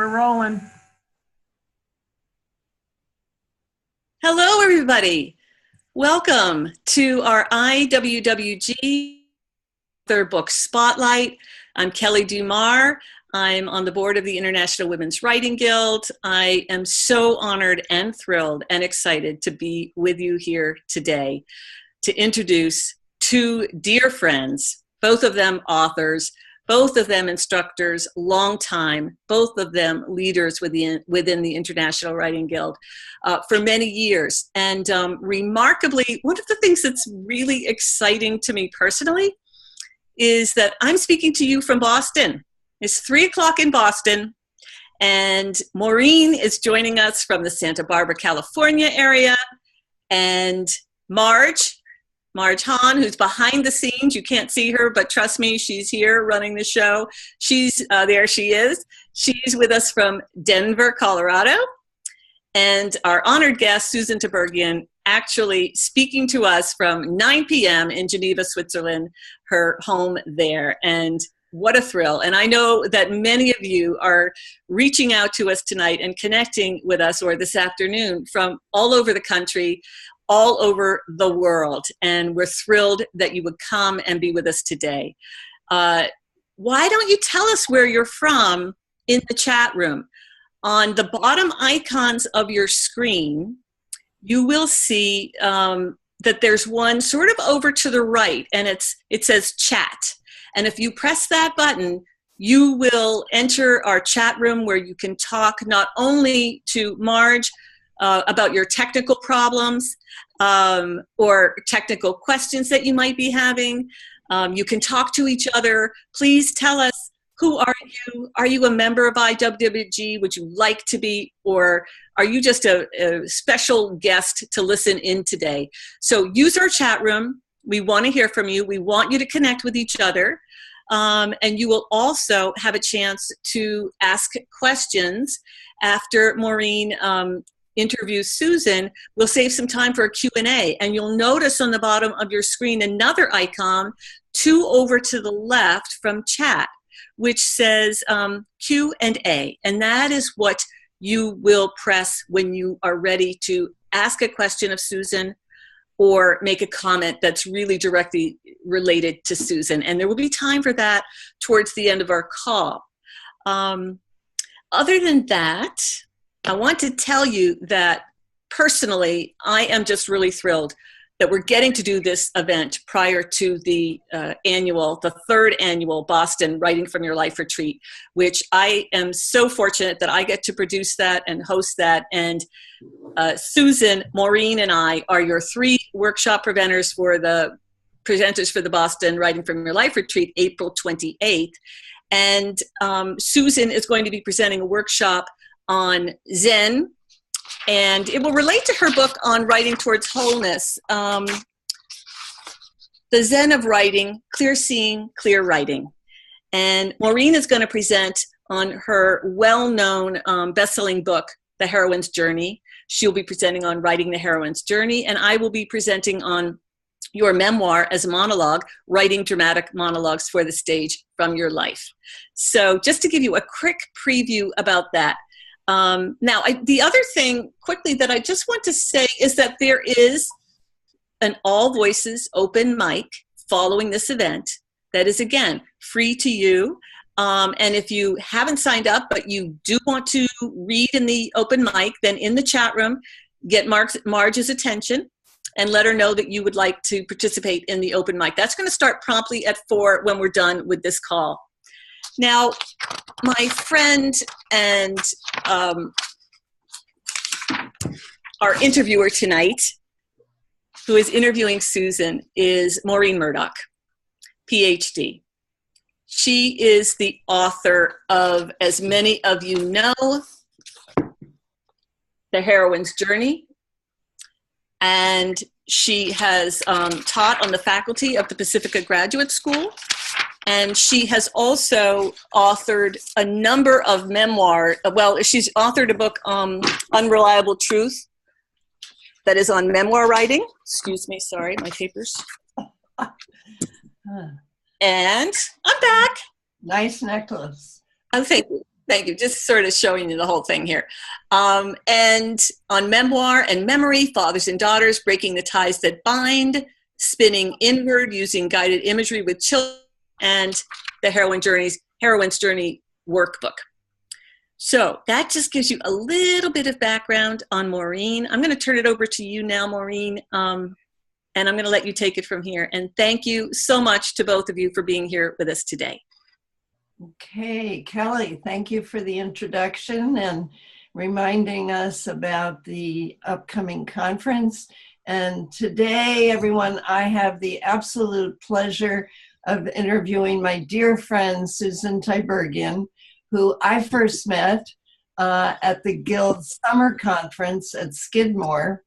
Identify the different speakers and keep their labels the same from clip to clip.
Speaker 1: We're rolling.
Speaker 2: Hello, everybody. Welcome to our IWWG third book spotlight. I'm Kelly Dumar. I'm on the board of the International Women's Writing Guild. I am so honored and thrilled and excited to be with you here today to introduce two dear friends, both of them authors, both of them instructors, long time, both of them leaders within the International Writing Guild for many years. And remarkably, one of the things that's really exciting to me personally is that I'm speaking to you from Boston. It's 3 o'clock in Boston, and Maureen is joining us from the Santa Barbara, California area, and Marge Hahn, who's behind the scenes. You can't see her, but trust me, she's here running the show. She's there she is. She's with us from Denver, Colorado. And our honored guest, Susan Tiberghien, actually speaking to us from 9 p.m. in Geneva, Switzerland, her home there. And what a thrill. And I know that many of you are reaching out to us tonight and connecting with us, or this afternoon, from all over the country, all over the world, and we're thrilled that you would come and be with us today. Why don't you tell us where you're from in the chat room? On the bottom icons of your screen, you will see that there's one sort of over to the right, and it says chat. And if you press that button, you will enter our chat room where you can talk not only to Marge about your technical problems, or technical questions that you might be having. You can talk to each other. Please tell us, who are you? Are you a member of IWWG? Would you like to be? Or are you just a special guest to listen in today? So use our chat room. We want to hear from you. We want you to connect with each other. And you will also have a chance to ask questions after Maureen interview Susan. We'll save some time for a Q&A, and you'll notice on the bottom of your screen another icon, 2 over to the left from chat, which says Q&A, and that is what you will press when you are ready to ask a question of Susan or make a comment that's really directly related to Susan, and there will be time for that towards the end of our call. Other than that, I want to tell you that personally, I am just really thrilled that we're getting to do this event prior to the third annual Boston Writing from Your Life retreat, which I am so fortunate that I get to produce that and host that. And Susan, Maureen, and I are your 3 workshop presenters for the Boston Writing from Your Life retreat, April 28th. And Susan is going to be presenting a workshop on Zen, and it will relate to her book on writing towards wholeness. The Zen of Writing, Clear Seeing, Clear Writing. And Maureen is going to present on her well-known best-selling book, The Heroine's Journey. She'll be presenting on writing the heroine's journey, and I will be presenting on your memoir as a monologue, writing dramatic monologues for the stage from your life. So just to give you a quick preview about that. Now, the other thing quickly that I just want to say is that there is an all voices open mic following this event that is, again, free to you. And if you haven't signed up, but you do want to read in the open mic, then in the chat room, get Marge's attention and let her know that you would like to participate in the open mic. That's going to start promptly at 4 when we're done with this call. Now, my friend and our interviewer tonight, who is interviewing Susan, is Maureen Murdock, PhD. She is the author of, as many of you know, The Heroine's Journey, and she has taught on the faculty of the Pacifica Graduate School. And she has also authored a number of memoirs. Well, she's authored a book, Unreliable Truth, that is on memoir writing. Excuse me, sorry, my papers. And I'm back.
Speaker 1: Nice necklace.
Speaker 2: Oh, thank you. Thank you. Just sort of showing you the whole thing here. And on Memoir and Memory, Fathers and Daughters, Breaking the Ties That Bind, Spinning Inward, Using Guided Imagery with Children, and the Heroine's Journey Workbook. So that just gives you a little bit of background on Maureen. I'm going to turn it over to you now, Maureen, and I'm going to let you take it from here. And thank you so much to both of you for being here with us today.
Speaker 1: Okay, Kelly, thank you for the introduction and reminding us about the upcoming conference. And today, everyone, I have the absolute pleasure of interviewing my dear friend, Susan Tiberghien, who I first met at the Guild Summer Conference at Skidmore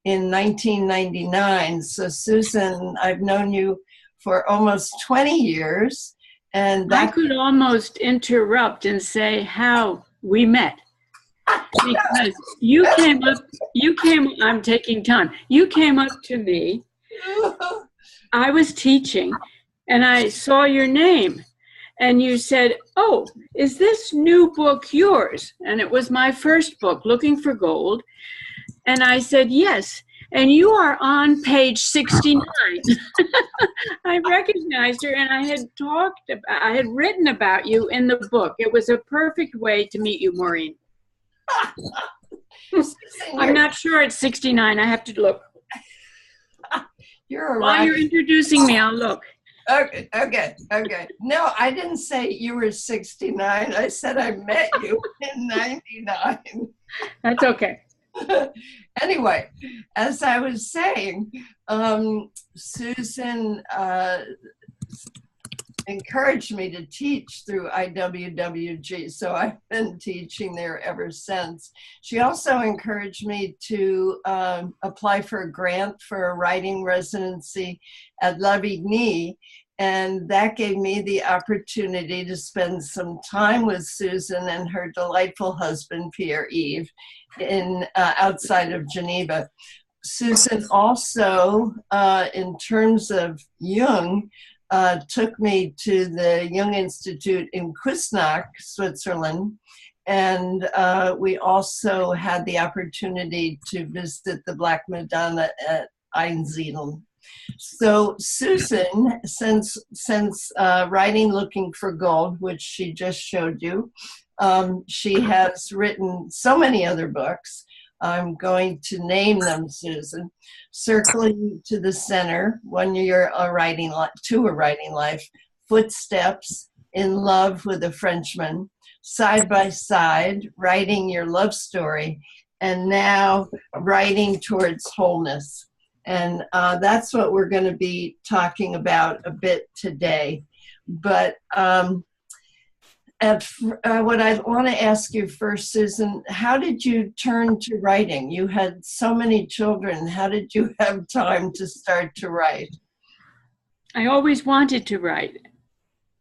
Speaker 1: in 1999. So Susan, I've known you for almost 20 years. And
Speaker 3: I could almost interrupt and say how we met. Because I'm taking time. You came up to me, I was teaching, and I saw your name. And you said, oh, is this new book yours? And it was my first book, Looking for Gold. And I said, yes. And you are on page 69. I recognized her, and I had written about you in the book. It was a perfect way to meet you, Maureen. I'm not sure it's 69. I have to look.
Speaker 1: You're right.
Speaker 3: While you're introducing me, I'll look.
Speaker 1: Okay. No, I didn't say you were 69. I said I met you in 99.
Speaker 3: That's okay.
Speaker 1: Anyway, as I was saying, Susan encouraged me to teach through IWWG, so I've been teaching there ever since. She also encouraged me to apply for a grant for a writing residency at Lavigny, and that gave me the opportunity to spend some time with Susan and her delightful husband, Pierre-Yves, outside of Geneva. Susan also, in terms of Jung, took me to the Jung Institute in Küsnacht, Switzerland, and we also had the opportunity to visit the Black Madonna at Einsiedeln. So Susan, since writing Looking for Gold, which she just showed you, she has written so many other books. I'm going to name them, Susan. Circling to the Center, 1 Year to a Writing Life, Footsteps, In Love with a Frenchman, Side by Side, Writing Your Love Story, and now Writing Towards Wholeness. And that's what we're going to be talking about a bit today. But what I want to ask you first, Susan, how did you turn to writing? You had so many children. How did you have time to start to write?
Speaker 3: I always wanted to write.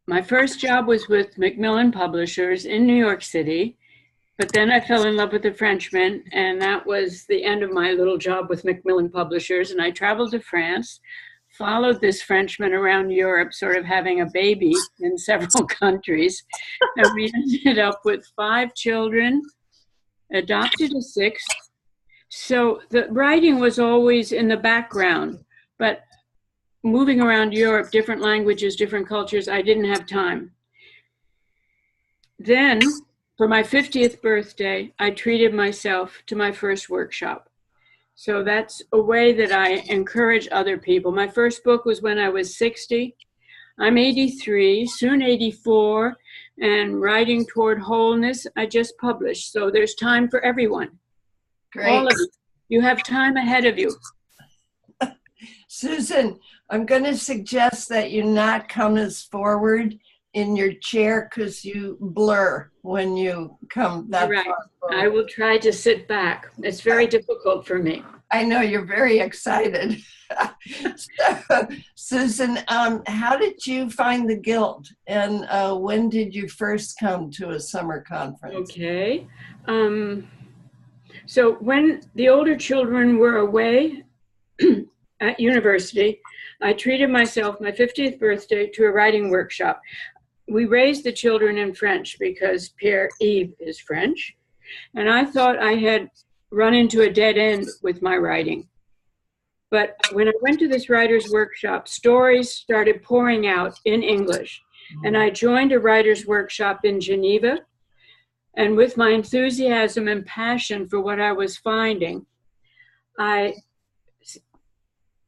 Speaker 3: My first job was with Macmillan Publishers in New York City, but then I fell in love with a Frenchman, and that was the end of my little job with Macmillan Publishers, and I traveled to France, followed this Frenchman around Europe, sort of having a baby in several countries. And we ended up with 5 children, adopted a 6th. So the writing was always in the background, but moving around Europe, different languages, different cultures, I didn't have time. Then, for my 50th birthday, I treated myself to my first workshop. So that's a way that I encourage other people. My first book was when I was 60. I'm 83, soon 84, and Writing Toward Wholeness, I just published. So there's time for everyone.
Speaker 1: Great.
Speaker 3: All of you. You have time ahead of you.
Speaker 1: Susan, I'm going to suggest that you not come as forward in your chair because you blur when you come that
Speaker 3: right.
Speaker 1: far forward.
Speaker 3: I will try to sit back. It's very difficult for me.
Speaker 1: I know you're very excited. So, Susan, how did you find the Guild, and when did you first come to a summer conference?
Speaker 3: Okay. So when the older children were away at university, I treated myself, my 50th birthday, to a writing workshop. we raised the children in French because Pierre-Yves is French. And I thought I had run into a dead end with my writing. But when I went to this writer's workshop, stories started pouring out in English. And I joined a writer's workshop in Geneva. And with my enthusiasm and passion for what I was finding, I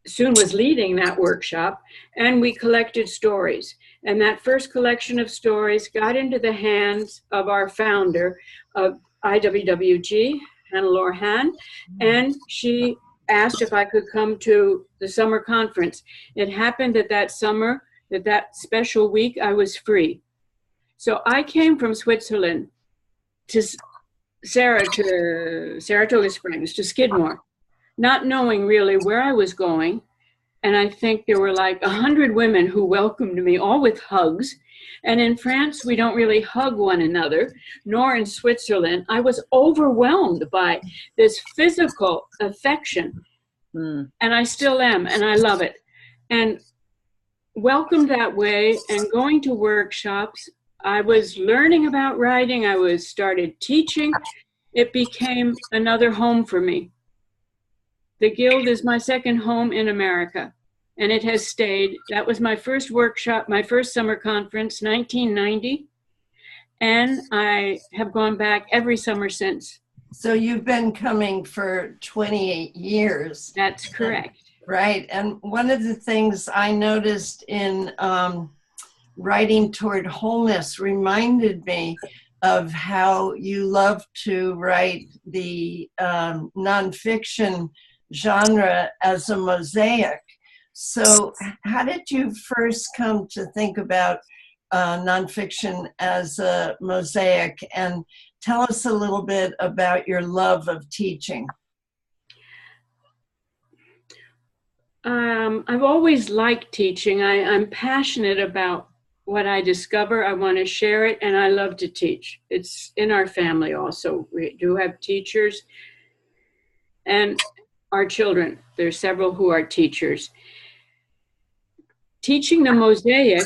Speaker 3: soon was leading that workshop, and we collected stories. And that first collection of stories got into the hands of our founder of IWWG, Hannelore Hahn, and she asked if I could come to the summer conference. It happened that that summer, that special week, I was free. So I came from Switzerland to Saratoga Springs, to Skidmore, not knowing really where I was going. And I think there were like 100 women who welcomed me, all with hugs. And in France, we don't really hug one another, nor in Switzerland. I was overwhelmed by this physical affection. And I still am, and I love it. And welcomed that way, and going to workshops, I was learning about writing. I started teaching. It became another home for me. The Guild is my second home in America, and it has stayed. That was my first workshop, my first summer conference, 1990, and I have gone back every summer since.
Speaker 1: So you've been coming for 28 years.
Speaker 3: That's correct.
Speaker 1: Right, and one of the things I noticed in Writing Toward Wholeness reminded me of how you love to write the nonfiction genre as a mosaic. So how did you first come to think about nonfiction as a mosaic? And tell us a little bit about your love of teaching.
Speaker 3: I've always liked teaching. I'm passionate about what I discover. I want to share it, and I love to teach. It's in our family also. We do have teachers, and our children. There's several who are teachers. Teaching the mosaic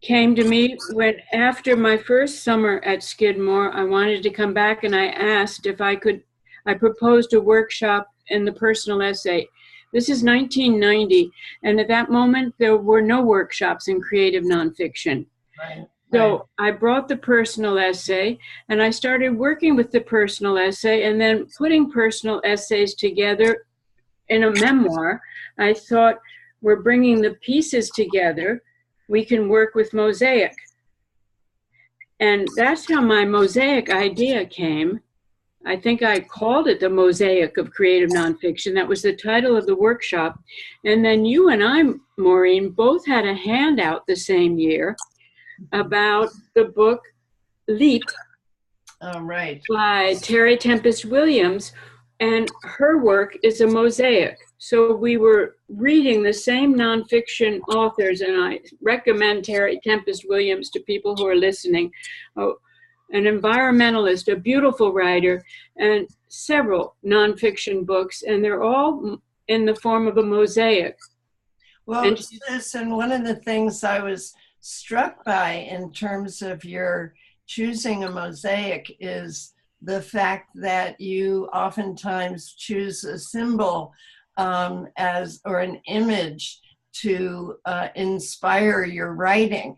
Speaker 3: came to me when, after my first summer at Skidmore, I wanted to come back, and I asked if I could. I proposed a workshop in the personal essay. This is 1990, and at that moment, there were no workshops in creative nonfiction.
Speaker 1: Right.
Speaker 3: So I brought the personal essay, and I started working with the personal essay, and then putting personal essays together in a memoir. I thought, we're bringing the pieces together. We can work with mosaic. And that's how my mosaic idea came. I think I called it the Mosaic of Creative Nonfiction. That was the title of the workshop. And then you and I, Maureen, both had a handout the same year about the book Leap by Terry Tempest Williams. And her work is a mosaic. So we were reading the same nonfiction authors, and I recommend Terry Tempest Williams to people who are listening. An environmentalist, a beautiful writer, and several nonfiction books, and they're all in the form of a mosaic.
Speaker 1: Well, listen, one of the things I was struck by in terms of your choosing a mosaic is the fact that you oftentimes choose a symbol or an image to inspire your writing.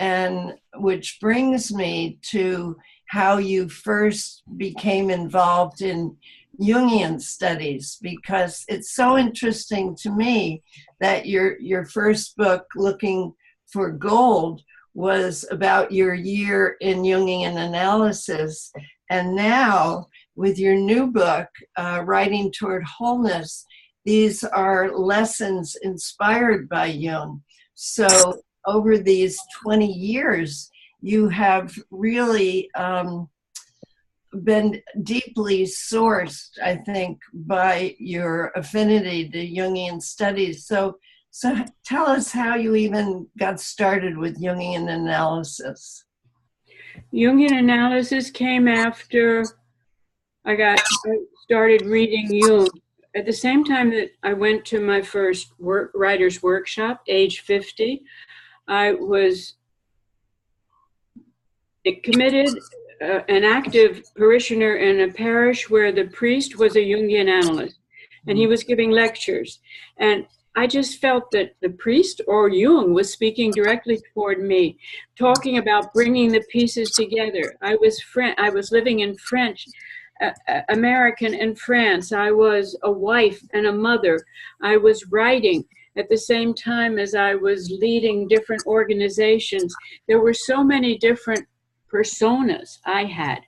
Speaker 1: And which brings me to how you first became involved in Jungian studies, because it's so interesting to me that your first book, Looking for Gold, was about your year in Jungian analysis. And now with your new book, Writing Toward Wholeness, these are lessons inspired by Jung. So over these 20 years, you have really been deeply sourced, I think, by your affinity to Jungian studies. So tell us how you even got started with Jungian analysis.
Speaker 3: Jungian analysis came after I started reading Jung. At the same time that I went to my first writer's workshop, age 50, I was committed an active parishioner in a parish where the priest was a Jungian analyst, and he was giving lectures. And I just felt that the priest or Jung was speaking directly toward me, talking about bringing the pieces together. I was living in American in France. I was a wife and a mother. I was writing at the same time as I was leading different organizations. There were so many different personas I had.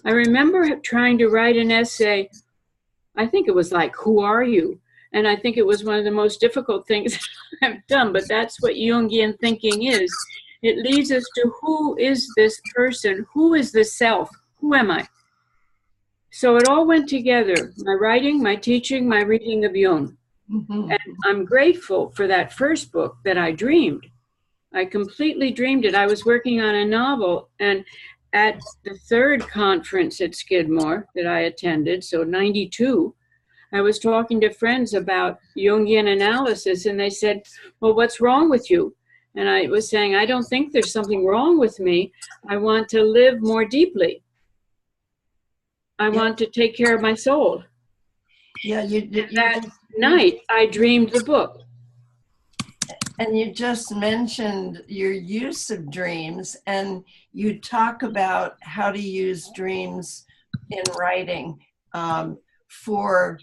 Speaker 3: I remember trying to write an essay. I think it was like, "Who are you?" And I think it was one of the most difficult things I've done, but that's what Jungian thinking is. It leads us to, who is this person? Who is the self? Who am I? So it all went together, my writing, my teaching, my reading of Jung. Mm-hmm. And I'm grateful for that first book that I dreamed. I completely dreamed it. I was working on a novel, and at the third conference at Skidmore that I attended, so 92, I was talking to friends about Jungian analysis, and they said, "Well, what's wrong with you?" And I was saying, "I don't think there's something wrong with me. I want to live more deeply. I want to take care of my soul."
Speaker 1: Yeah,
Speaker 3: that night, I dreamed the book.
Speaker 1: And you just mentioned your use of dreams, and you talk about how to use dreams in writing for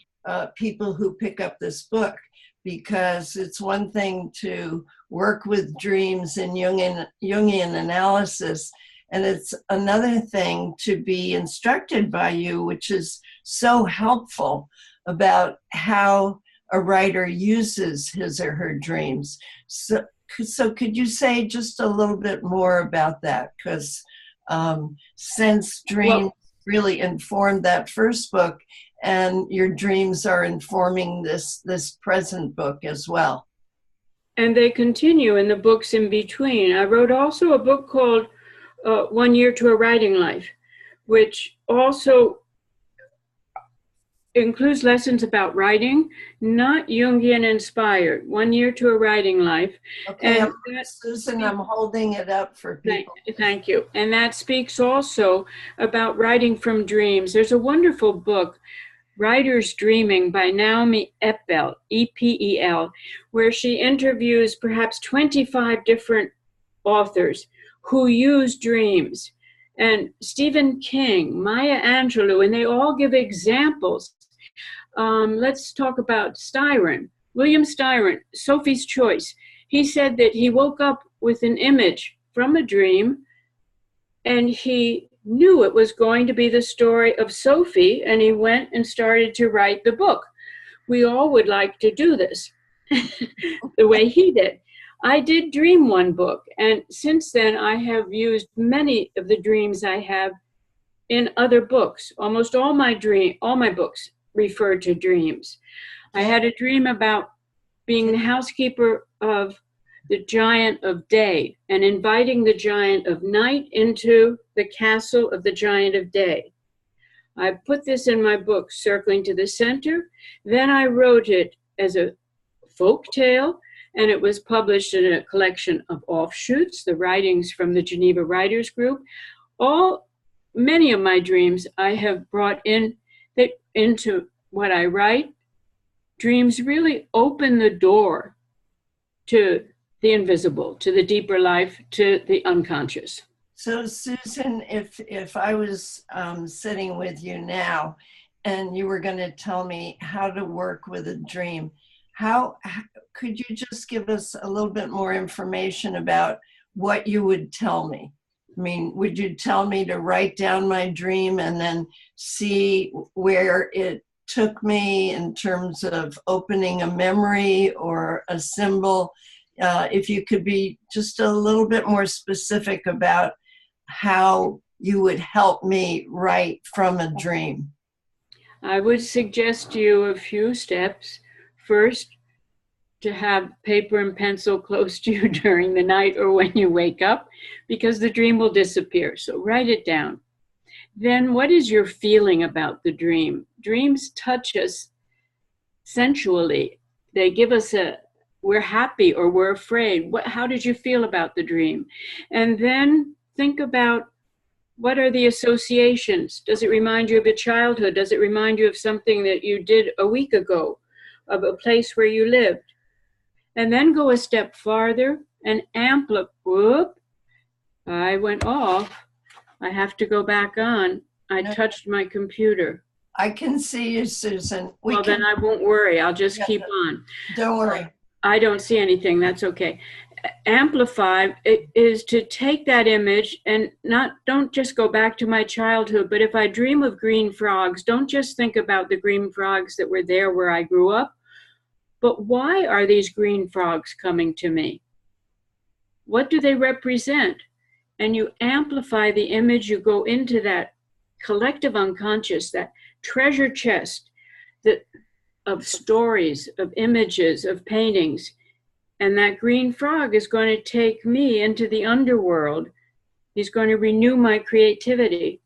Speaker 1: people who pick up this book, because it's one thing to work with dreams in Jungian analysis, and it's another thing to be instructed by you, which is so helpful, about how a writer uses his or her dreams. So could you say just a little bit more about that? Because since dreams really informed that first book, and your dreams are informing this present book as well.
Speaker 3: And they continue in the books in between. I wrote also a book called 1 Year to a Writing Life, which also includes lessons about writing, not Jungian inspired. 1 Year to a Writing Life.
Speaker 1: Okay, and Susan, I'm holding it up for people.
Speaker 3: Thank you. And that speaks also about writing from dreams. There's a wonderful book, Writer's Dreaming, by Naomi Eppel, E-P-E-L, where she interviews perhaps 25 different authors who use dreams. And Stephen King, Maya Angelou, and they all give examples. Let's talk about Styron. William Styron, Sophie's Choice. He said that he woke up with an image from a dream, and he knew it was going to be the story of Sophie, and he went and started to write the book. We all would like to do this the way he did. I did dream one book, and since then I have used many of the dreams I have in other books. Almost all my books refer to dreams. I had a dream about being the housekeeper of the giant of day and inviting the giant of night into the castle of the giant of day. I put this in my book, Circling to the Center. Then I wrote it as a folk tale, and it was published in a collection of offshoots, the writings from the Geneva Writers Group. Many of my dreams I have brought into what I write. Dreams really open the door to the invisible, to the deeper life, to the unconscious.
Speaker 1: So Susan, if I was sitting with you now and you were going to tell me how to work with a dream, how could you just give us a little bit more information about what you would tell me? I mean, would you tell me to write down my dream and then see where it took me in terms of opening a memory or a symbol? If you could be just a little bit more specific about how you would help me write from a dream.
Speaker 3: I would suggest to you a few steps. First, to have paper and pencil close to you during the night or when you wake up, because the dream will disappear. So write it down. Then what is your feeling about the dream? Dreams touch us sensually. They give us we're happy or we're afraid. How did you feel about the dream? And then think about What are the associations? Does it remind you of your childhood? Does it remind you of something that you did a week ago, of a place where you lived? And then go a step farther and amplify. Whoop, I went off. I have to go back on. I touched my computer.
Speaker 1: I can see you, Susan.
Speaker 3: Then I won't worry. I'll just keep on.
Speaker 1: Don't worry.
Speaker 3: I don't see anything. That's okay. Amplify is to take that image and don't just go back to my childhood, but if I dream of green frogs, don't just think about the green frogs that were there where I grew up, but why are these green frogs coming to me? What do they represent? And you amplify the image, you go into that collective unconscious, that treasure chest of stories, of images, of paintings. And that green frog is going to take me into the underworld. He's going to renew my creativity.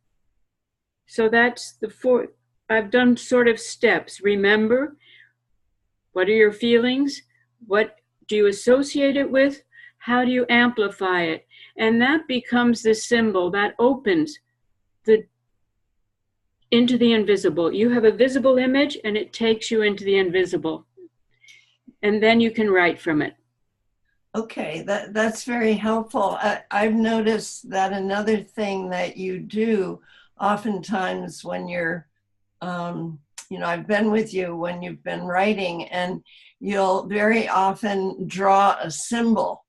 Speaker 3: So that's the fourth. I've done sort of steps. Remember, what are your feelings? What do you associate it with? How do you amplify it? And that becomes the symbol that opens into the invisible. You have a visible image and it takes you into the invisible. And then you can write from it.
Speaker 1: Okay, that's very helpful. I've noticed that another thing that you do oftentimes when you're, I've been with you when you've been writing, and you'll very often draw a symbol.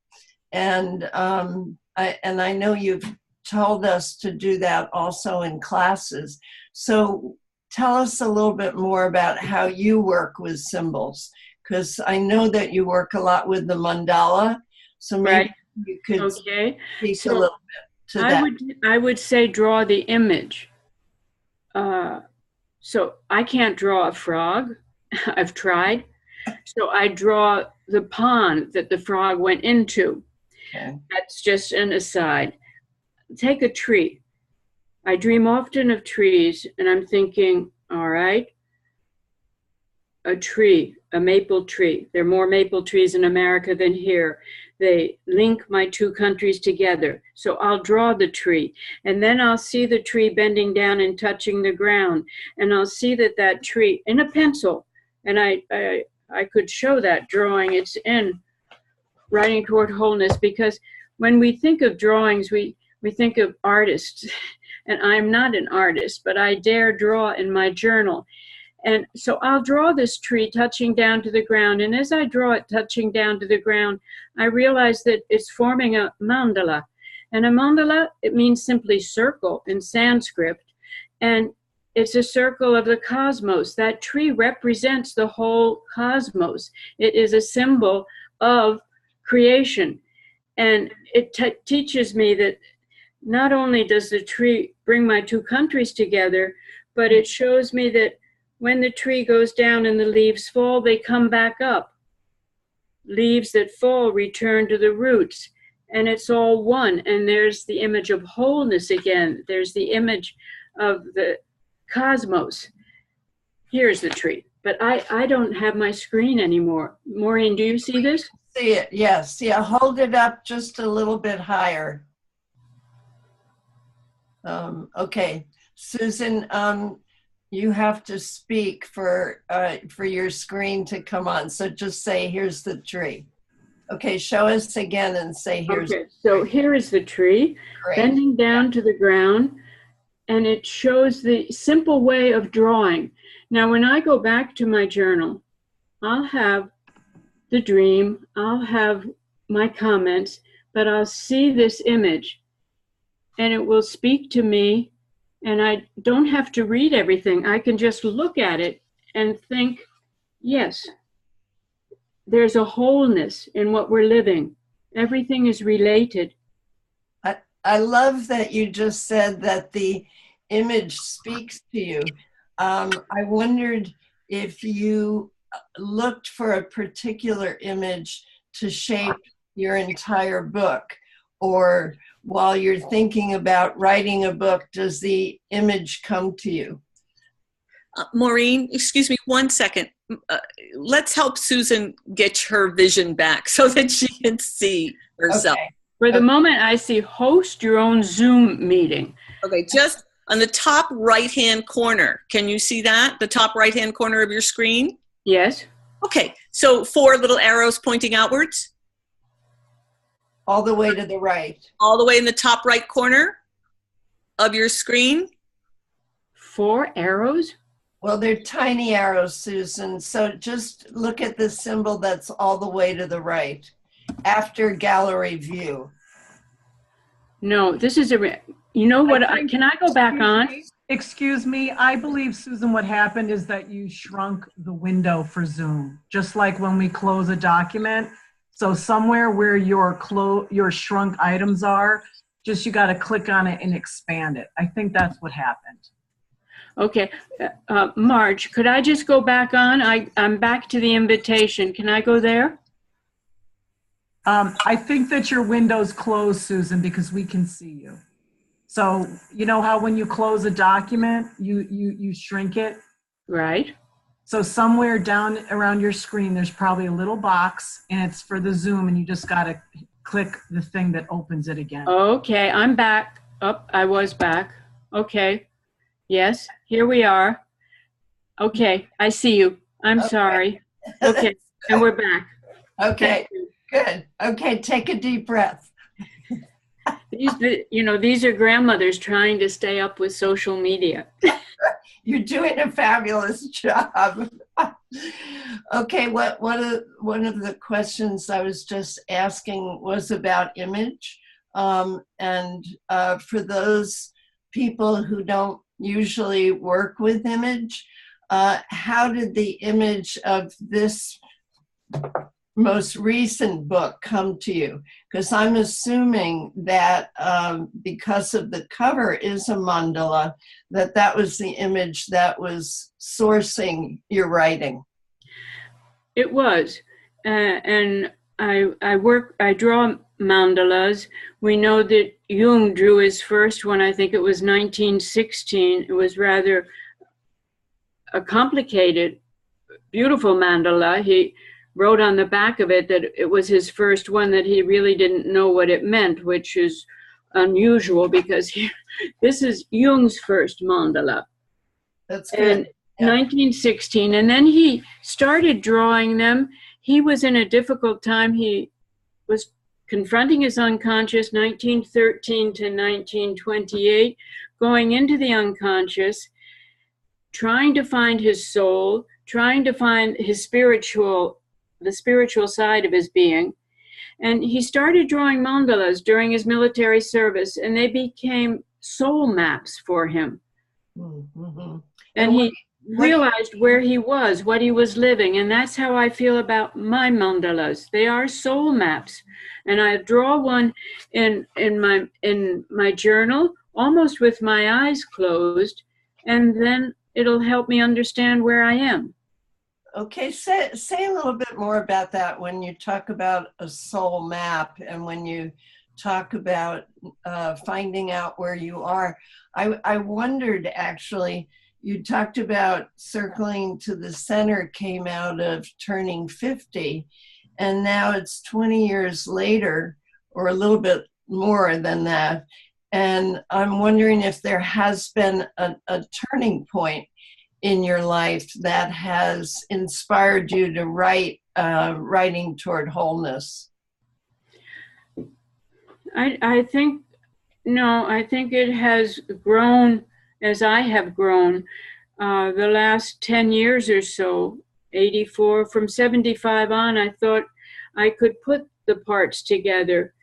Speaker 1: And I know you've told us to do that also in classes. So tell us a little bit more about how you work with symbols, because I know that you work a lot with the mandala. So maybe you could speak a little bit to that.
Speaker 3: I would say draw the image. So I can't draw a frog. I've tried. So I draw the pond that the frog went into. Okay. That's just an aside. Take a tree. I dream often of trees, and I'm thinking, all right, a tree, a maple tree. There are more maple trees in America than here. They link my two countries together. So I'll draw the tree, and then I'll see the tree bending down and touching the ground, and I'll see that tree in a pencil, and I could show that drawing. It's in Writing Toward Wholeness, because when we think of drawings, we think of artists, and I'm not an artist, but I dare draw in my journal. And so I'll draw this tree touching down to the ground, and as I draw it touching down to the ground, I realize that it's forming a mandala. And a mandala, it means simply circle in Sanskrit, and it's a circle of the cosmos. That tree represents the whole cosmos. It is a symbol of creation. And it teaches me that not only does the tree bring my two countries together, but it shows me that when the tree goes down and the leaves fall, they come back up. Leaves that fall return to the roots, and it's all one. And there's the image of wholeness again. There's the image of the cosmos. Here's the tree. But I don't have my screen anymore. Maureen, do you see this?
Speaker 1: See it, yes. Yeah, hold it up just a little bit higher. Okay, Susan, you have to speak for your screen to come on. So just say, here's the tree. Okay, show us again and say, here's.
Speaker 3: Okay, so here is the tree, bending down to the ground, and it shows the simple way of drawing. Now, when I go back to my journal, I'll have the dream, I'll have my comments, but I'll see this image, and it will speak to me, and I don't have to read everything. I can just look at it and think, yes, there's a wholeness in what we're living. Everything is related.
Speaker 1: I love that you just said that the image speaks to you. I wondered if you looked for a particular image to shape your entire book, or while you're thinking about writing a book, does the image come to you?
Speaker 2: Maureen, excuse me 1 second. Let's help Susan get her vision back so that she can see herself.
Speaker 1: Okay.
Speaker 3: For the moment, I see host your own Zoom meeting.
Speaker 2: Okay, just on the top right-hand corner. Can you see that? The top right-hand corner of your screen?
Speaker 3: Yes.
Speaker 2: Okay, so 4 little arrows pointing outwards.
Speaker 1: All the way to the right.
Speaker 2: All the way in the top right corner of your screen.
Speaker 3: 4 arrows?
Speaker 1: Well, they're tiny arrows, Susan. So just look at the symbol that's all the way to the right after gallery view.
Speaker 3: No, this is you know what, can I go back on?
Speaker 4: Excuse me, I believe, Susan, what happened is that you shrunk the window for Zoom, just like when we close a document. So somewhere where your shrunk items are, just you got to click on it and expand it. I think that's what happened.
Speaker 3: Okay, Marge, could I just go back on? I'm back to the invitation. Can I go there?
Speaker 4: I think that your window's closed, Susan, because we can see you. So you know how when you close a document, you shrink it?
Speaker 3: Right.
Speaker 4: So somewhere down around your screen, there's probably a little box, and it's for the Zoom, and you just got to click the thing that opens it again.
Speaker 3: Okay, I'm back. Oh, I was back. Okay. Yes, here we are. Okay, I see you. I'm sorry. Okay, and we're back.
Speaker 1: Okay, good. Okay, take a deep breath.
Speaker 3: These are grandmothers trying to stay up with social media.
Speaker 1: You're doing a fabulous job. Okay, one of the questions I was just asking was about image. And for those people who don't usually work with image, how did the image of this most recent book come to you? Because I'm assuming that because of the cover is a mandala, that was the image that was sourcing your writing.
Speaker 3: It was, and I draw mandalas. We know that Jung drew his first one, I think it was 1916. It was rather a complicated, beautiful mandala. He wrote on the back of it that it was his first one, that he really didn't know what it meant, which is unusual because this is Jung's first mandala.
Speaker 1: That's good.
Speaker 3: And 1916, and then he started drawing them. He was in a difficult time. He was confronting his unconscious, 1913 to 1928, going into the unconscious, trying to find his soul, trying to find his the spiritual side of his being. And he started drawing mandalas during his military service, and they became soul maps for him.
Speaker 1: Mm-hmm.
Speaker 3: And he realized where he was, what he was living, and that's how I feel about my mandalas. They are soul maps, and I draw one in my journal, almost with my eyes closed, and then it'll help me understand where I am.
Speaker 1: Okay, say a little bit more about that when you talk about a soul map and when you talk about finding out where you are. I wondered, actually, you talked about circling to the center came out of turning 50, and now it's 20 years later, or a little bit more than that. And I'm wondering if there has been a turning point in your life that has inspired you to write Writing Toward Wholeness.
Speaker 3: I think it has grown as I have grown. The last 10 years or so, 84, from 75 on, I thought I could put the parts together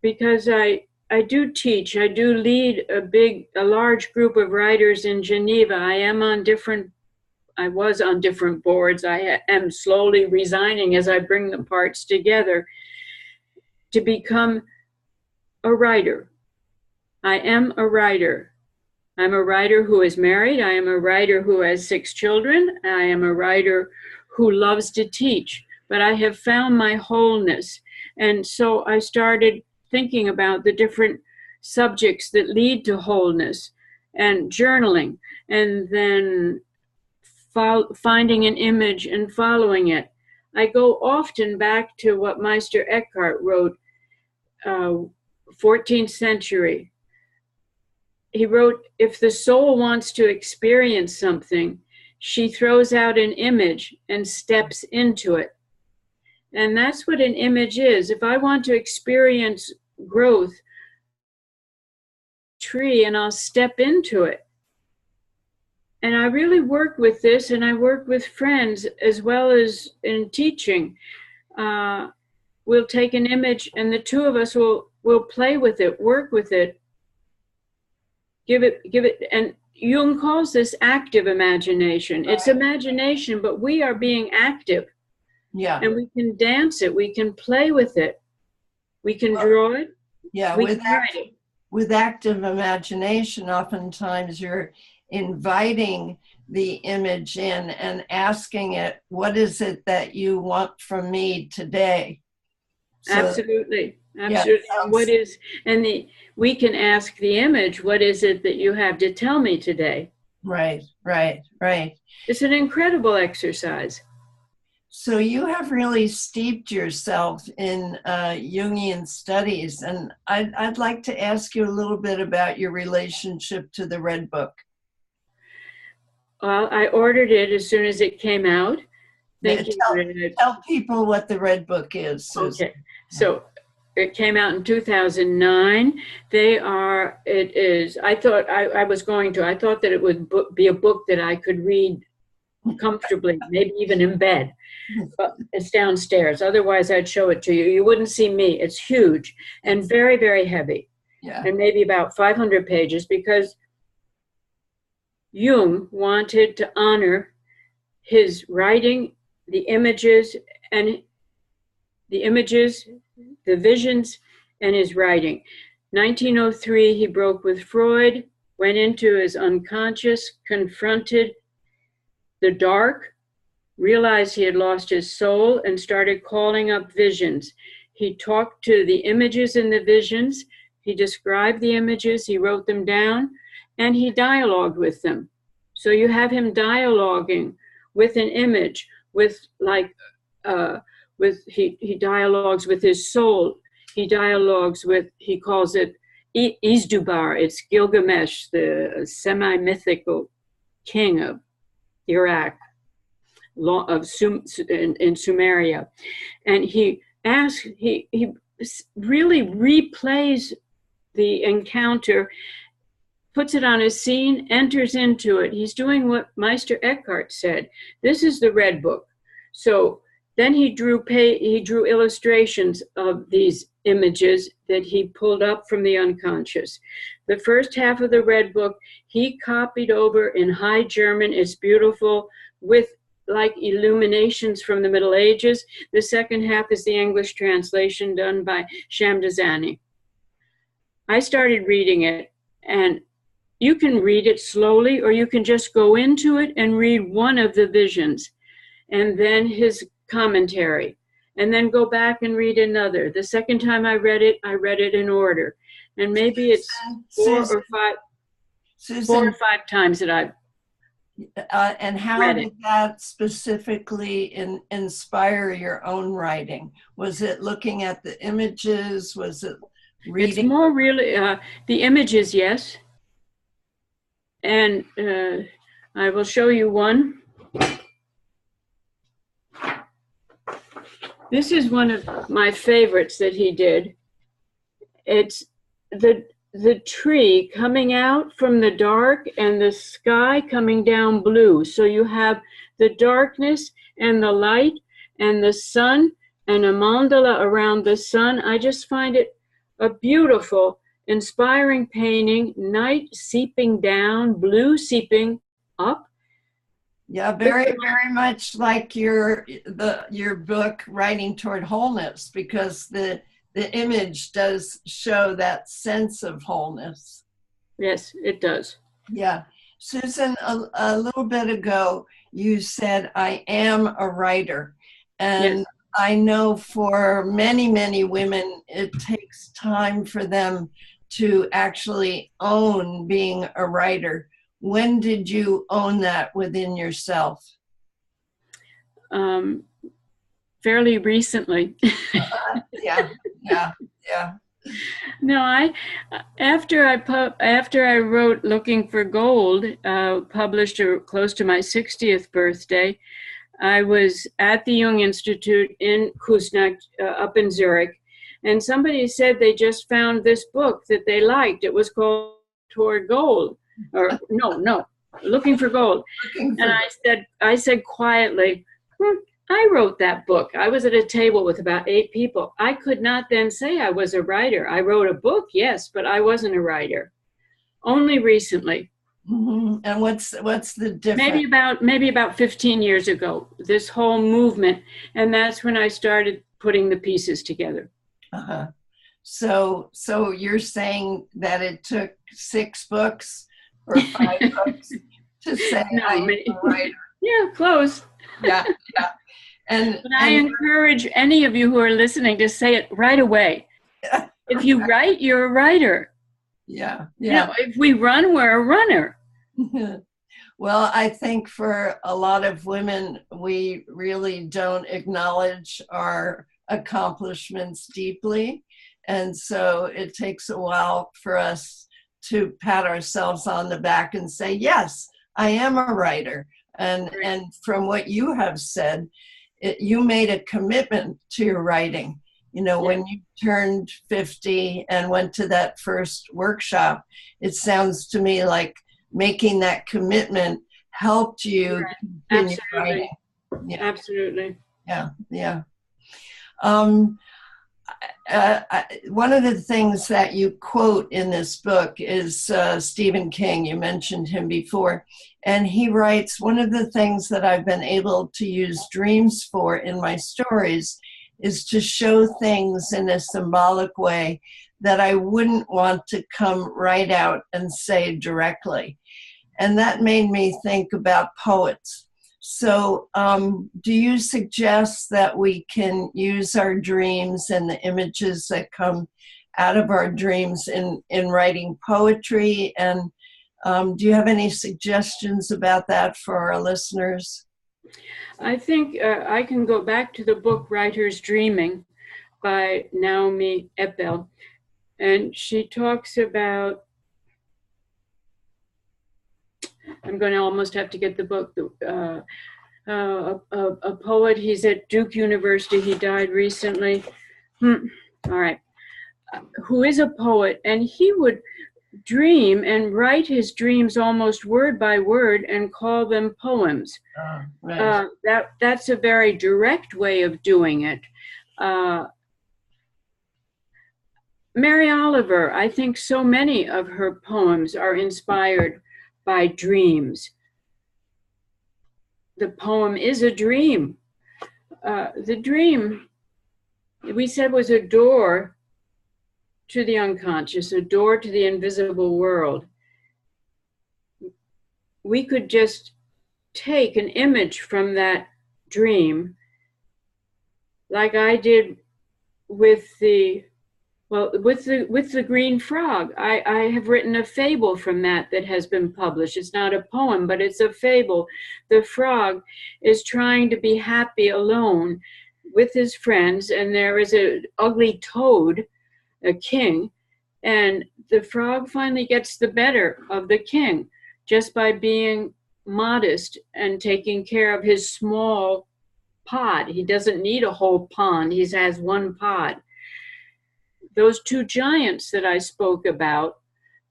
Speaker 3: because I do teach. I do lead a large group of writers in Geneva. I was on different boards. I am slowly resigning as I bring the parts together to become a writer. I am a writer. I'm a writer who is married. I am a writer who has 6 children. I am a writer who loves to teach, but I have found my wholeness. And so I started thinking about the different subjects that lead to wholeness, and journaling, and then finding an image and following it. I go often back to what Meister Eckhart wrote, 14th century. he wrote, if the soul wants to experience something, she throws out an image and steps into it. And that's what an image is. If I want to experience growth, tree, and I'll step into it. And I really work with this, and I work with friends as well as in teaching. We'll take an image, and the two of us will play with it, work with it, give it, and Jung calls this active imagination. Right. It's imagination, but we are being active.
Speaker 1: Yeah.
Speaker 3: And we can dance it, we can play with it, we can draw it.
Speaker 1: Yeah, with active imagination, oftentimes you're inviting the image in and asking it, what is it that you want from me today? So,
Speaker 3: absolutely. Absolutely. Yeah, we can ask the image, what is it that you have to tell me today?
Speaker 1: Right.
Speaker 3: It's an incredible exercise.
Speaker 1: So you have really steeped yourself in Jungian studies, and I'd like to ask you a little bit about your relationship to the Red Book.
Speaker 3: Well, I ordered it as soon as it came out.
Speaker 1: Tell people what the Red Book is, Susan.
Speaker 3: Okay, so it came out in 2009. I thought that it would be a book that I could read comfortably, maybe even in bed. But it's downstairs. Otherwise, I'd show it to you. You wouldn't see me. It's huge and very, very heavy.
Speaker 1: Yeah.
Speaker 3: And maybe about 500 pages, because Jung wanted to honor his writing, the images, the visions, and his writing. 1903, he broke with Freud, went into his unconscious, confronted the dark, realized he had lost his soul, and started calling up visions. He talked to the images in the visions. He described the images, he wrote them down, and he dialogued with them. So you have him dialoguing with an image, he dialogues with his soul. He dialogues with, he calls it Izdubar. It's Gilgamesh, the semi-mythical king of Iraq, in Sumeria. And he really replays the encounter, puts it on a scene, enters into it. He's doing what Meister Eckhart said. This is the Red Book. So then he drew illustrations of these images that he pulled up from the unconscious. The first half of the Red Book, he copied over in High German. It's beautiful, with like illuminations from the Middle Ages. The second half is the English translation done by Shamdazani. I started reading it, and you can read it slowly, or you can just go into it and read one of the visions, and then his commentary, and then go back and read another. The second time I read it in order. And maybe it's four or five times that I've
Speaker 1: and how did that specifically inspire your own writing? Was it looking at the images? Was it reading?
Speaker 3: It's more really the images, yes. And I will show you one. This is one of my favorites that he did. It's the tree coming out from the dark and the sky coming down blue. So you have the darkness and the light and the sun and a mandala around the sun. I just find it a beautiful, inspiring painting. Night seeping down, blue seeping up.
Speaker 1: Yeah, very, very much like your book, Writing Toward Wholeness, because the image does show that sense of wholeness.
Speaker 3: Yes, it does.
Speaker 1: Yeah. Susan, a little bit ago, you said, I am a writer. And yes. I know for many, many women, it takes time for them to actually own being a writer. When did you own that within yourself?
Speaker 3: Fairly recently.
Speaker 1: Yeah.
Speaker 3: No, after I wrote Looking for Gold, published close to my 60th birthday, I was at the Jung Institute in Küsnacht, up in Zurich, and somebody said they just found this book that they liked. It was called Toward Gold, or no, Looking for Gold. And I said quietly, I wrote that book. I was at a table with about 8 people. I could not then say I was a writer. I wrote a book, yes, but I wasn't a writer. Only recently.
Speaker 1: Mm-hmm. And what's the difference?
Speaker 3: Maybe about 15 years ago, this whole movement, and that's when I started putting the pieces together.
Speaker 1: Uh-huh. So you're saying that it took 6 books or 5 books to say I'm a writer?
Speaker 3: Yeah, close.
Speaker 1: Yeah. And
Speaker 3: I encourage any of you who are listening to say it right away. If you write, you're a writer.
Speaker 1: Yeah.
Speaker 3: You know, if we run, we're a runner.
Speaker 1: Well, I think for a lot of women, we really don't acknowledge our accomplishments deeply. And so it takes a while for us to pat ourselves on the back and say, yes, I am a writer. And from what you have said, you made a commitment to your writing. You know, when you turned 50 and went to that first workshop, it sounds to me like making that commitment helped you in your writing.
Speaker 3: Yeah. Absolutely.
Speaker 1: Yeah. One of the things that you quote in this book is Stephen King. You mentioned him before. And he writes, one of the things that I've been able to use dreams for in my stories is to show things in a symbolic way that I wouldn't want to come right out and say directly. And that made me think about poets. So do you suggest that we can use our dreams and the images that come out of our dreams in writing poetry? And do you have any suggestions about that for our listeners?
Speaker 3: I think I can go back to the book Writer's Dreaming by Naomi Eppel. And she talks about, I'm going to almost have to get the book, a poet. He's at Duke University. He died recently. All right. Who is a poet, and he would dream and write his dreams almost word by word and call them poems.
Speaker 1: Right.
Speaker 3: That's a very direct way of doing it. Mary Oliver, I think so many of her poems are inspired by dreams. The poem is a dream. The dream, we said, was a door to the unconscious, a door to the invisible world. We could just take an image from that dream, like I did with the green frog. I have written a fable from that has been published. It's not a poem, but it's a fable. The frog is trying to be happy alone with his friends, and there is an ugly toad, a king, and the frog finally gets the better of the king just by being modest and taking care of his small pod. He doesn't need a whole pond. He has one pod. Those 2 giants that I spoke about,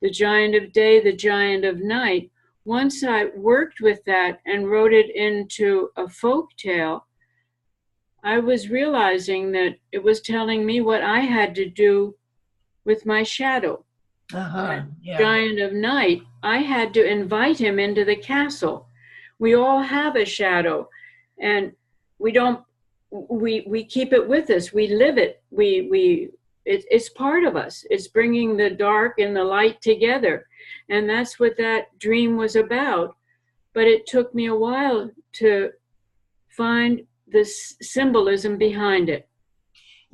Speaker 3: the giant of day, the giant of night, once I worked with that and wrote it into a folk tale, I was realizing that it was telling me what I had to do with my shadow. Giant of night, I had to invite him into the castle. We all have a shadow, and we keep it with us. We live it. It's part of us. It's bringing the dark and the light together. And that's what that dream was about. But it took me a while to find the symbolism behind it.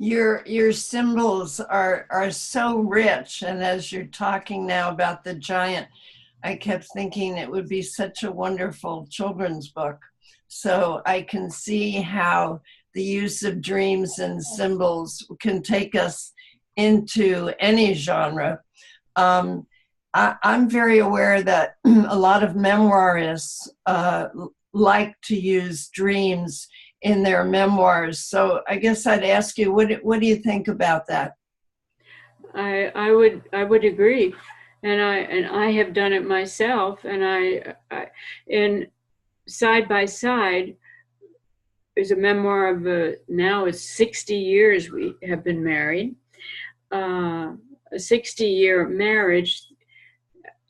Speaker 1: Your symbols are so rich. And as you're talking now about the giant, I kept thinking it would be such a wonderful children's book. So I can see how the use of dreams and symbols can take us into any genre. I'm very aware that a lot of memoirists like to use dreams in their memoirs. So I guess I'd ask you, what do you think about that?
Speaker 3: I would agree, and I have done it myself. And I in Side by Side is a memoir of now it's 60 years we have been married, a 60-year marriage,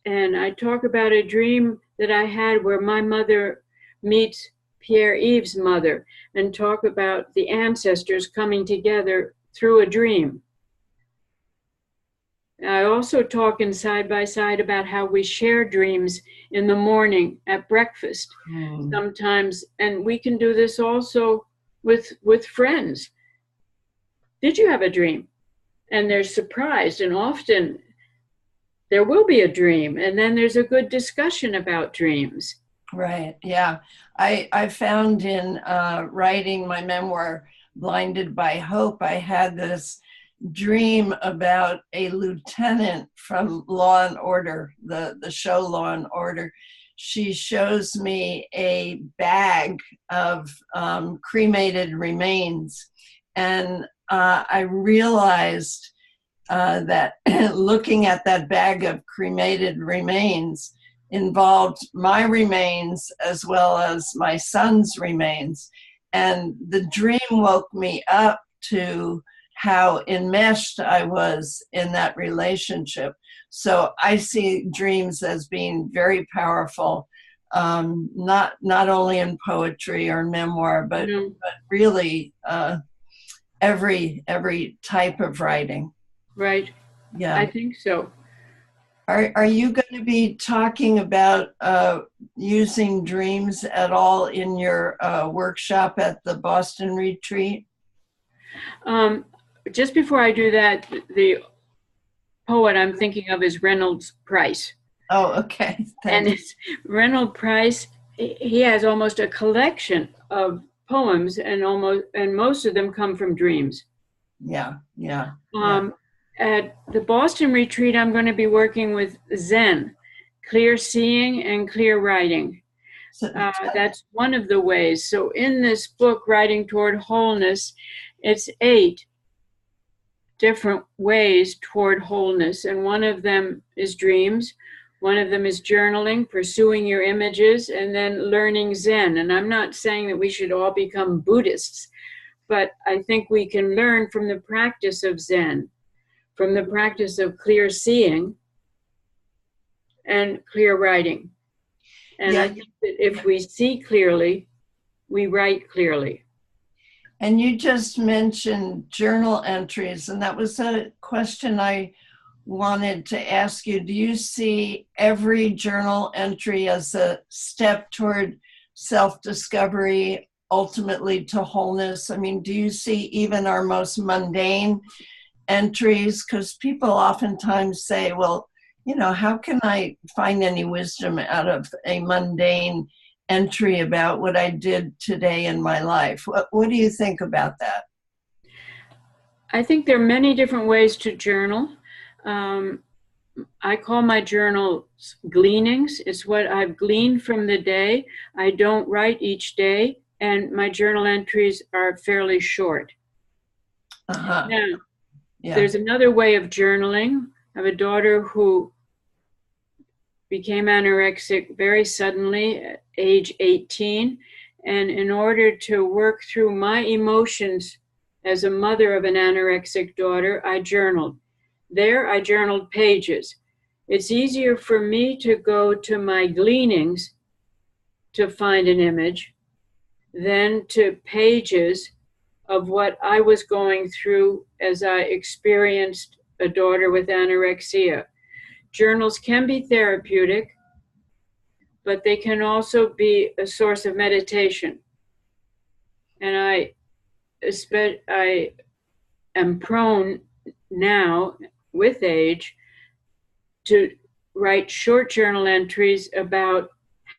Speaker 3: and I talk about a dream that I had where my mother meets Pierre-Yves' mother, and talk about the ancestors coming together through a dream. I also talk in Side by Side about how we share dreams in the morning at breakfast sometimes, and we can do this also with friends. Did you have a dream? And they're surprised, and often there will be a dream, and then there's a good discussion about dreams.
Speaker 1: Right, yeah. I found in writing my memoir, Blinded by Hope, I had this dream about a lieutenant from Law and Order, the show Law and Order. She shows me a bag of cremated remains, and I realized that looking at that bag of cremated remains involved my remains as well as my son's remains. And the dream woke me up to how enmeshed I was in that relationship. So I see dreams as being very powerful, not only in poetry or memoir, but really every type of writing.
Speaker 3: Right.
Speaker 1: Yeah,
Speaker 3: I think so.
Speaker 1: Are you going to be talking about using dreams at all in your workshop at the Boston retreat?
Speaker 3: Just before I do that, the poet I'm thinking of is Reynolds Price.
Speaker 1: Oh, okay.
Speaker 3: And it's Reynolds Price. He has almost a collection of poems, and most of them come from dreams.
Speaker 1: Yeah.
Speaker 3: At the Boston retreat, I'm going to be working with Zen, clear seeing and clear writing. That's one of the ways. So in this book, Writing Toward Wholeness, it's 8 different ways toward wholeness. And one of them is dreams. One of them is journaling, pursuing your images, and then learning Zen. And I'm not saying that we should all become Buddhists, but I think we can learn from the practice of Zen, from the practice of clear seeing and clear writing. And I think that if we see clearly, we write clearly.
Speaker 1: And you just mentioned journal entries, and that was a question I wanted to ask you. Do you see every journal entry as a step toward self-discovery, ultimately to wholeness? I mean, do you see even our most mundane entries? Because people oftentimes say, well, you know, how can I find any wisdom out of a mundane entry about what I did today in my life? What do you think about that?
Speaker 3: I think there are many different ways to journal. I call my journals gleanings. It's what I've gleaned from the day. I don't write each day, and my journal entries are fairly short. Now, there's another way of journaling. I have a daughter who became anorexic very suddenly at age 18. And in order to work through my emotions as a mother of an anorexic daughter, I journaled. There, I journaled pages. It's easier for me to go to my gleanings to find an image than to pages of what I was going through as I experienced a daughter with anorexia. Journals can be therapeutic, but they can also be a source of meditation. And I am prone now, with age, to write short journal entries about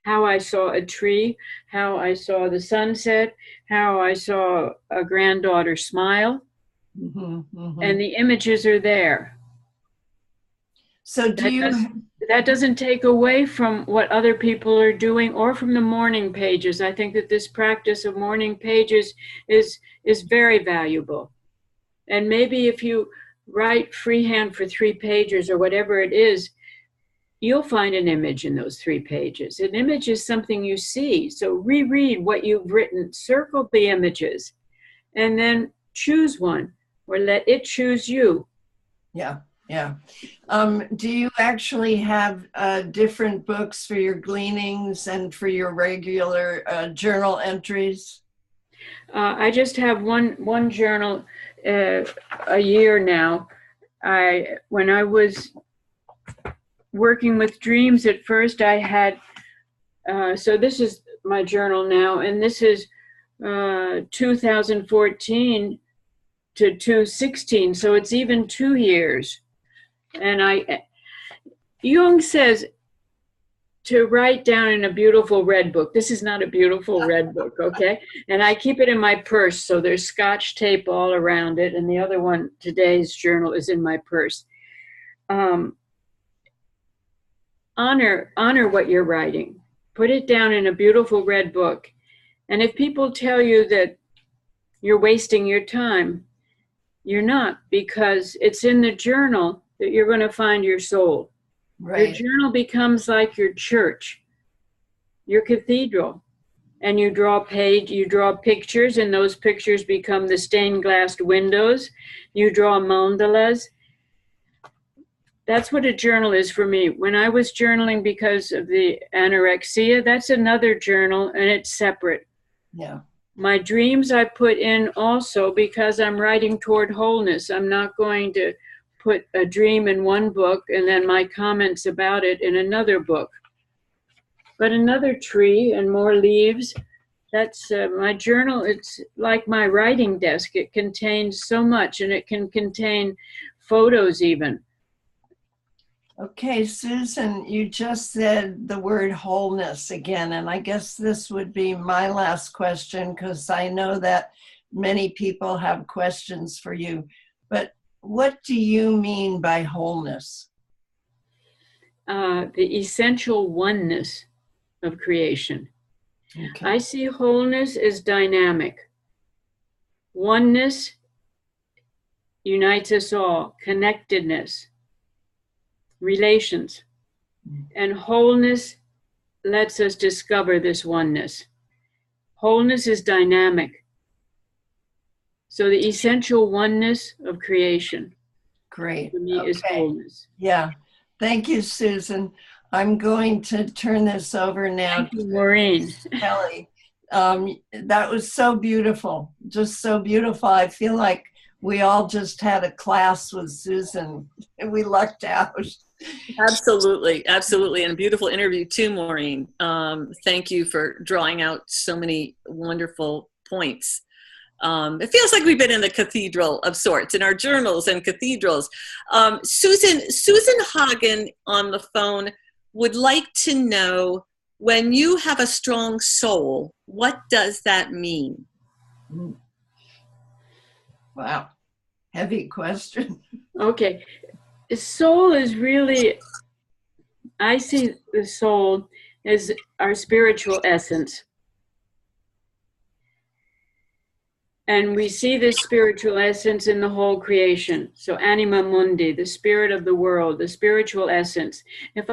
Speaker 3: how I saw a tree, how I saw the sunset, how I saw a granddaughter smile. and the images are there.
Speaker 1: So
Speaker 3: that doesn't take away from what other people are doing or from the morning pages. I think that this practice of morning pages is very valuable. And maybe if you write freehand for 3 pages or whatever it is, you'll find an image in those 3 pages. An image is something you see. So reread what you've written, circle the images, and then choose one or let it choose you.
Speaker 1: Yeah. Yeah. Do you actually have different books for your gleanings and for your regular journal entries?
Speaker 3: I just have one journal a year now. When I was working with dreams at first, I had, so this is my journal now, and this is 2014 to 2016, so it's even 2 years. And Jung says to write down in a beautiful red book. This is not a beautiful red book, okay? And I keep it in my purse, so there's Scotch tape all around it, and the other one, today's journal, is in my purse. Honor what you're writing. Put it down in a beautiful red book. And if people tell you that you're wasting your time, you're not, because it's in the journal that you're going to find your soul. Right. Your journal becomes like your church, your cathedral, and you draw pictures, and those pictures become the stained glass windows. You draw mandalas. That's what a journal is for me. When I was journaling because of the anorexia, that's another journal, and it's separate.
Speaker 1: Yeah.
Speaker 3: My dreams I put in also because I'm writing toward wholeness. I'm not going to put a dream in one book and then my comments about it in another book. But another tree and more leaves, that's my journal. It's like my writing desk. It contains so much, and it can contain photos even.
Speaker 1: Okay, Susan, you just said the word wholeness again, and I guess this would be my last question because I know that many people have questions for you. But what do you mean by wholeness?
Speaker 3: The essential oneness of creation.
Speaker 1: Okay.
Speaker 3: I see wholeness as dynamic. Oneness unites us all, connectedness, relations, and wholeness lets us discover this oneness. Wholeness is dynamic. So the essential oneness of creation,
Speaker 1: great,
Speaker 3: for me, is wholeness.
Speaker 1: Yeah, thank you, Susan. I'm going to turn this over now.
Speaker 3: Thank you, Maureen.
Speaker 1: Kelly. That was so beautiful, just so beautiful. I feel like we all just had a class with Susan and we lucked out.
Speaker 2: Absolutely, absolutely, and a beautiful interview too, Maureen. Thank you for drawing out so many wonderful points. It feels like we've been in the cathedral of sorts, in our journals and cathedrals. Susan Hagen on the phone would like to know, when you have a strong soul, what does that mean?
Speaker 1: Wow, heavy question.
Speaker 3: Okay. The soul is really, I see the soul as our spiritual essence. And we see this spiritual essence in the whole creation. So anima mundi, the spirit of the world, the spiritual essence. If